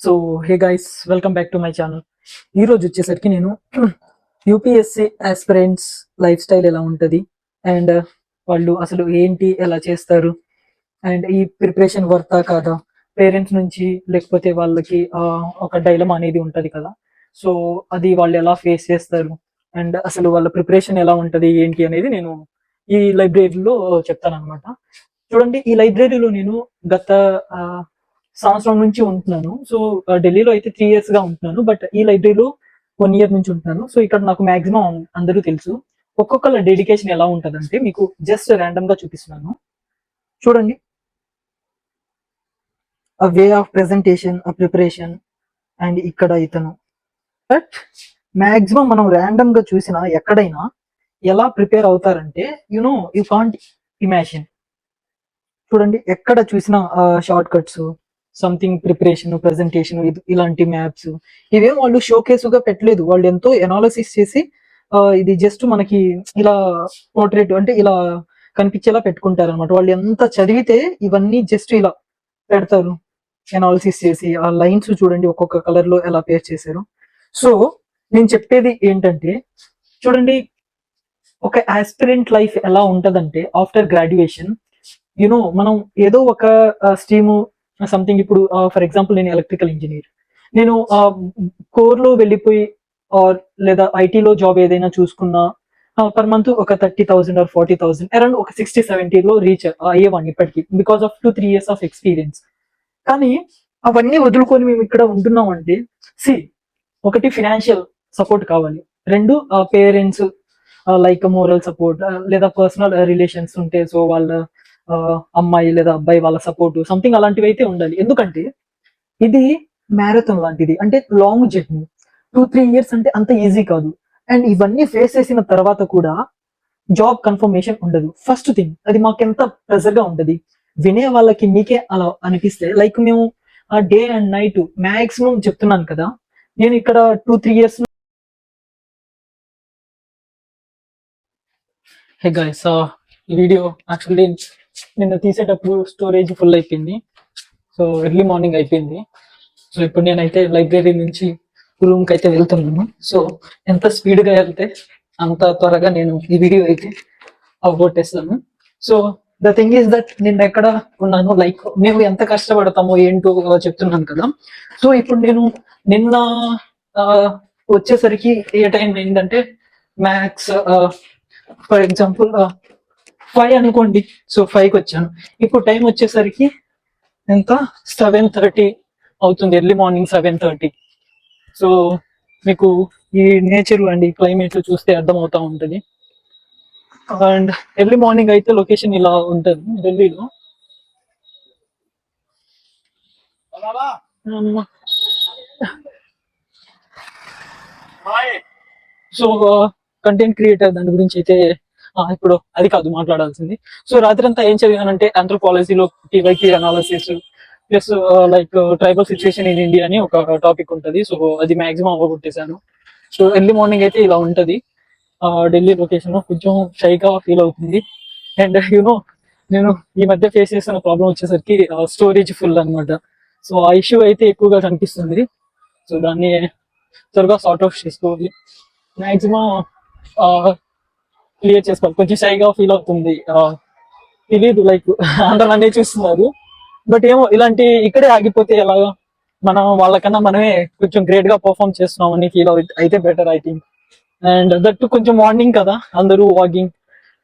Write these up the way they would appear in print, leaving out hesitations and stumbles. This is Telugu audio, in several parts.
So hey guys, welcome back to my channel. ఈ రోజు వచ్చేసరికి నేను యూపీఎస్సి ఆస్పిరెంట్స్ లైఫ్ స్టైల్ ఎలా ఉంటుంది అండ్ వాళ్ళు అసలు ఏంటి ఎలా చేస్తారు అండ్ ఈ ప్రిపరేషన్ వర్తా కాదా, పేరెంట్స్ నుంచి లేకపోతే వాళ్ళకి ఒక డైలమా అనేది ఉంటుంది కదా. సో అది వాళ్ళు ఎలా ఫేస్ చేస్తారు అండ్ అసలు వాళ్ళ ప్రిపరేషన్ ఎలా ఉంటుంది ఏంటి అనేది నేను ఈ లైబ్రరీలో చెప్తాను అనమాట. చూడండి, ఈ లైబ్రరీలో నేను గత సంవత్సరం నుంచి ఉంటున్నాను. సో ఢిల్లీలో అయితే 3 years గా ఉంటున్నాను, బట్ ఈ లైబ్రరీలో 1 year నుంచి ఉంటున్నాను. సో ఇక్కడ నాకు మాక్సిమం అందరూ తెలుసు. ఒక్కొక్కళ్ళ డెడికేషన్ ఎలా ఉంటదంటే మీకు జస్ట్ ర్యాండమ్ గా చూపిస్తున్నాను. చూడండి, ఆ వే ఆఫ్ ప్రెజెంటేషన్, ఆ ప్రిపరేషన్ అండ్ ఇక్కడ ఇతను. బట్ మాక్సిమం మనం ర్యాండమ్ గా చూసినా ఎక్కడైనా ఎలా ప్రిపేర్ అవుతారంటే యు కాంట్ ఇమాజిన్. చూడండి, ఎక్కడ చూసినా short cuts, something preparation, presentation, ఇలాంటి మ్యాప్స్ ఇవేం వాళ్ళు షోకేసుగా పెట్టలేదు. వాళ్ళు ఎంతో ఎనాలిసిస్ చేసి ఇది జస్ట్ మనకి ఇలా పోర్ట్రేట్ అంటే ఇలా కనిపించేలా పెట్టుకుంటారు అనమాట. వాళ్ళు ఎంత చదివితే ఇవన్నీ జస్ట్ ఇలా పెడతారు ఎనాలిసిస్ చేసి. ఆ లైన్స్ చూడండి ఒక్కొక్క కలర్ లో ఎలా పేర్ చేశారు. సో నేను చెప్పేది ఏంటంటే, చూడండి, ఒక ఆస్పిరెంట్ లైఫ్ ఎలా ఉంటదంటే ఆఫ్టర్ గ్రాడ్యుయేషన్ మనం ఏదో ఒక స్ట్రీము సంథింగ్. ఇప్పుడు ఫర్ ఎగ్జాంపుల్ నేను ఎలక్ట్రికల్ ఇంజనీర్, నేను కోర్ లో వెళ్ళిపోయి లేదా ఐటీలో జాబ్ ఏదైనా చూసుకున్నా పర్ మంత్ ఒక 30,000 ఆర్ 40,000 అరౌండ్ ఒక 60-70 రీచ్ అయ్యేవాడిని ఇప్పటికి, because of 2-3 years of experience. కానీ అవన్నీ వదులుకొని మేము ఇక్కడ ఉంటున్నాం అంటే, ఒకటి ఫినాన్షియల్ సపోర్ట్ కావాలి, రెండు పేరెంట్స్ లైక్ మోరల్ సపోర్ట్ లేదా పర్సనల్ రిలేషన్స్ ఉంటే, సో వాళ్ళ అమ్మాయి లేదా అబ్బాయి వాళ్ళ సపోర్ట్ సంథింగ్ అలాంటివి అయితే ఉండాలి. ఎందుకంటే ఇది మ్యారథాన్ లాంటిది, అంటే లాంగ్ జర్నీ. 2-3 years అంటే అంత ఈజీ కాదు. అండ్ ఇవన్నీ ఫేస్ చేసిన తర్వాత కూడా జాబ్ కన్ఫర్మేషన్ ఉండదు. ఫస్ట్ థింగ్, అది మాకెంత ప్రెజర్ గా ఉంటది. వినే వాళ్ళకి మీకే అలా అనిపిస్తే, లైక్ మేము డే అండ్ నైట్ మాక్సిమం చెప్తున్నాను కదా, నేను ఇక్కడ 2-3 years. హే గైస్, ఈ వీడియో యాక్చువల్లీ నిన్న తీసేటప్పుడు స్టోరేజ్ ఫుల్ అయిపోయింది. సో ఎర్లీ మార్నింగ్ అయిపోయింది. సో ఇప్పుడు నేనైతే లైబ్రరీ నుంచి రూమ్ కి అయితే వెళ్తున్నాను. సో ఎంత స్పీడ్ గా వెళ్తే అంత త్వరగా నేను ఈ వీడియో అయితే అవగొట్టేస్తాను. So the thing is that నిన్న ఎక్కడ ఉన్నాను, లైక్ మేము ఎంత కష్టపడతామో ఏంటో చెప్తున్నాను కదా. సో ఇప్పుడు నేను నిన్న వచ్చేసరికి ఏ టైం ఏంటంటే మ్యాథ్స్ ఫర్ ఎగ్జాంపుల్ 5 అనుకోండి. సో 5కి వచ్చాను. ఇప్పుడు టైం వచ్చేసరికి ఎంత, 7:30 అవుతుంది, ఎర్లీ మార్నింగ్ 7:30. సో మీకు ఈ నేచర్ అండ్ ఈ క్లైమేట్ చూస్తే అర్థం అవుతా ఉంటుంది. అండ్ ఎర్లీ మార్నింగ్ అయితే లొకేషన్ ఇలా ఉంటుంది ఢిల్లీలో. సో కంటెంట్ క్రియేటర్ దాని గురించి అయితే ఇప్పుడు అది కాదు మాట్లాడాల్సింది. సో రాత్రి అంతా ఏం చదివానంటే ఆంథ్రోపాలజీలో టీవైకి analysis plus like tribal situation in India అని ఒక టాపిక్ ఉంటుంది. సో అది మాక్సిమం అవ్వగొట్టేశాను. సో ఎర్లీ మార్నింగ్ అయితే ఇలా ఉంటది. ఢిల్లీ లొకేషన్ కొంచెం షైగా ఫీల్ అవుతుంది. అండ్ నేను ఈ మధ్య ఫేస్ చేసిన ప్రాబ్లం వచ్చేసరికి స్టోరేజ్ ఫుల్ అనమాట. సో ఆ ఇష్యూ అయితే ఎక్కువగా కనిపిస్తుంది. సో దాన్ని త్వరగా సార్ట్ అవుట్ చేసుకోవాలి, మాక్సిమం క్లియర్ చేసుకోవాలి. కొంచెం షైగా ఫీల్ అవుతుంది, తెలియదు, లైక్ అందరూ అన్నీ చూస్తున్నారు. బట్ ఏమో ఇలాంటి ఇక్కడే ఆగిపోతే ఎలాగా, మనం వాళ్ళకన్నా మనమే కొంచెం గ్రేట్ గా పర్ఫామ్ చేస్తున్నాం అని ఫీల్ అయితే better I think. And that కొంచెం మార్నింగ్ కదా, అందరూ వాకింగ్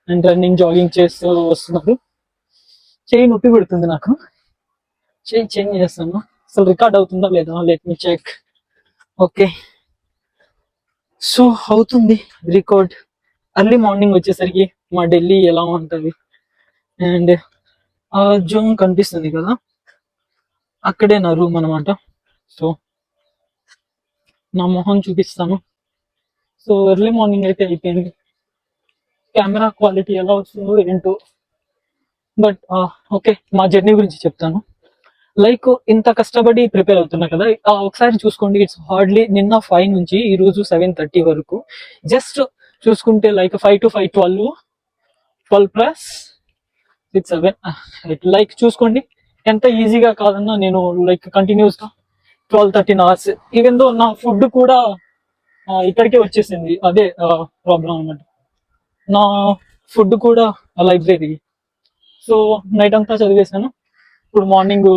అండ్ రన్నింగ్ జాగింగ్ చేస్తూ వస్తున్నారు. చెయ్యి నొప్పి పెడుతుంది నాకు, చెయ్యి చేంజ్ చేస్తాను. అసలు రికార్డ్ అవుతుందా లేదా, let me check. Okay, so అవుతుంది రికార్డ్. ఎర్లీ మార్నింగ్ వచ్చేసరికి మా ఢిల్లీ ఎలా ఉంటుంది అండ్ జూమ్ కనిపిస్తుంది కదా, అక్కడే నా రూమ్ అనమాట. సో నా మొహం చూపిస్తాను. సో ఎర్లీ మార్నింగ్ అయితే అయిపోయింది. కెమెరా క్వాలిటీ ఎలా వస్తుందో ఏంటో, బట్ ఓకే, మా జర్నీ గురించి చెప్తాను. లైక్ ఇంత కష్టపడి ప్రిపేర్ అవుతున్నా కదా, ఒకసారి చూసుకోండి. ఇట్స్ హార్డ్లీ నిన్న 5 నుంచి ఈ రోజు 7:30 వరకు జస్ట్ చూసుకుంటే లైక్ 5 to 5 12 ప్లస్ 6 7 లైక్ చూసుకోండి ఎంత ఈజీగా కాదన్నా నేను లైక్ కంటిన్యూస్ గా 12-13 hours. ఈవెన్ దో నా ఫుడ్ కూడా ఇక్కడికే వచ్చేసింది. అదే ప్రాబ్లం అన్నమాట. నా ఫుడ్ కూడా లైబ్రరీ. సో నైట్ అంతా చదివేశాను. ఇప్పుడు మార్నింగ్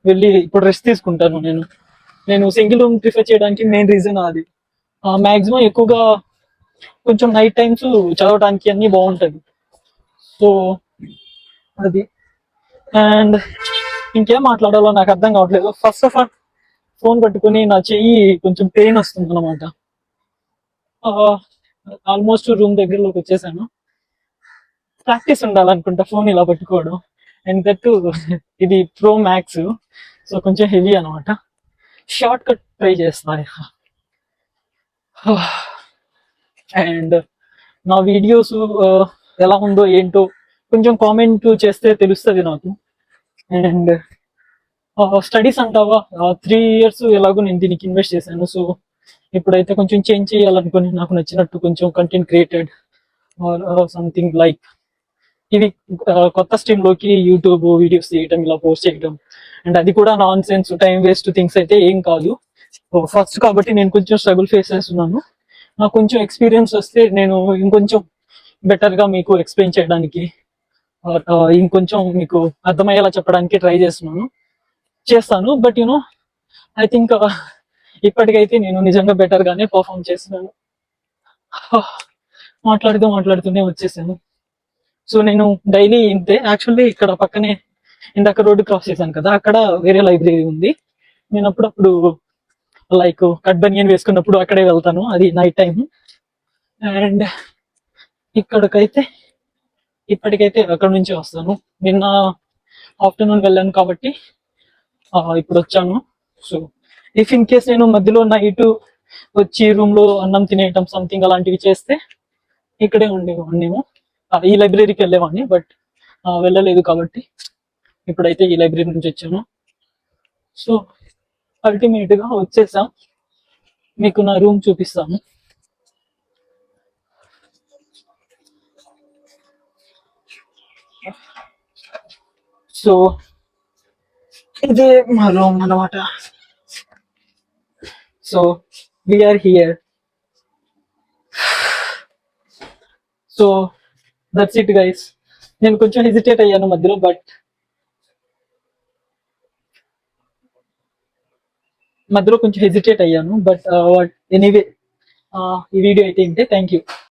వెళ్ళి ఇప్పుడు రెస్ట్ తీసుకుంటాను. నేను సింగిల్ రూమ్ ప్రిఫర్ చేయడానికి మెయిన్ రీజన్ అది. మాక్సిమం ఎక్కువగా కొంచెం నైట్ టైమ్స్ చదవడానికి అన్ని బాగుంటది. సో అది. అండ్ ఇంకేం మాట్లాడాలో నాకు అర్థం కావట్లేదు. ఫస్ట్ ఆఫ్ ఆల్ ఫోన్ పట్టుకుని నా చెయ్యి కొంచెం పెయిన్ వస్తుంది అనమాట. ఆల్మోస్ట్ రూమ్ దగ్గరలోకి వచ్చేసాను. ప్రాక్టీస్ ఉండాలనుకుంటా ఫోన్ ఇలా పట్టుకోవడం. అండ్ దట్ ఇది ప్రో మ్యాక్స్, సో కొంచెం హెవీ అనమాట. షార్ట్ కట్ ట్రై చేస్తా. అండ్ నా వీడియోస్ ఎలా ఉందో ఏంటో కొంచెం కామెంట్ చేస్తే తెలుస్తుంది నాకు. అండ్ స్టడీస్ అంటావా, 3 years ఎలాగో నేను దీనికి ఇన్వెస్ట్ చేశాను. సో ఇప్పుడైతే కొంచెం చేంజ్ చేయాలనుకుని నాకు నచ్చినట్టు కొంచెం content created or something like ఇది కొత్త స్ట్రీమ్ లోకి యూట్యూబ్ వీడియోస్ చేయటం, ఇలా పోస్ట్ చేయటం. అండ్ అది కూడా non sense time waste things అయితే ఏం కాదు. ఫస్ట్ కాబట్టి నేను కొంచెం స్ట్రగుల్ ఫేస్ చేస్తున్నాను. నాకు కొంచెం ఎక్స్పీరియన్స్ వస్తే నేను ఇంకొంచెం బెటర్ గా మీకు ఎక్స్ప్లెయిన్ చేయడానికి, ఇంకొంచెం మీకు అర్థమయ్యేలా చెప్పడానికి ట్రై చేస్తాను. బట్ ఐ థింక్ ఇప్పటికైతే నేను నిజంగా బెటర్ గానే పర్ఫామ్ చేస్తున్నాను. మాట్లాడుతూనే వచ్చేసాను. సో నేను డైలీ ఇంతే. యాక్చువల్లీ ఇక్కడ పక్కనే ఇందాక రోడ్డు క్రాస్ చేశాను కదా, అక్కడ వేరే లైబ్రరీ ఉంది. నేను అప్పుడప్పుడు లైక్ కట్ బనియన్ వేసుకున్నప్పుడు అక్కడే వెళ్తాను, అది నైట్ టైం. అండ్ ఇప్పటికైతే అక్కడ నుంచి వస్తాను. నిన్న ఆఫ్టర్నూన్ వెళ్ళాను కాబట్టి ఇప్పుడు వచ్చాను. సో ఇఫ్ ఇన్ కేస్ నేను మధ్యలో నైట్ వచ్చి రూమ్ లో అన్నం తినేయటం సంథింగ్ అలాంటివి చేస్తే ఇక్కడే ఉండేవాడినేమో, ఈ లైబ్రరీకి వెళ్ళేవాడిని. బట్ వెళ్ళలేదు కాబట్టి ఇప్పుడైతే ఈ లైబ్రరీ నుంచి వచ్చాను. సో అల్టిమేట్ గా వచ్చేసాం. మీకు నా రూమ్ చూపిస్తాను. సో ఇదే మా రూమ్ అన్నమాట. So we're here. So that's it guys. నేను కొంచెం హెజిటేట్ అయ్యాను మధ్యలో, బట్ ఎనీవే ఈ వీడియో అయితే ఇంతే. Thank you.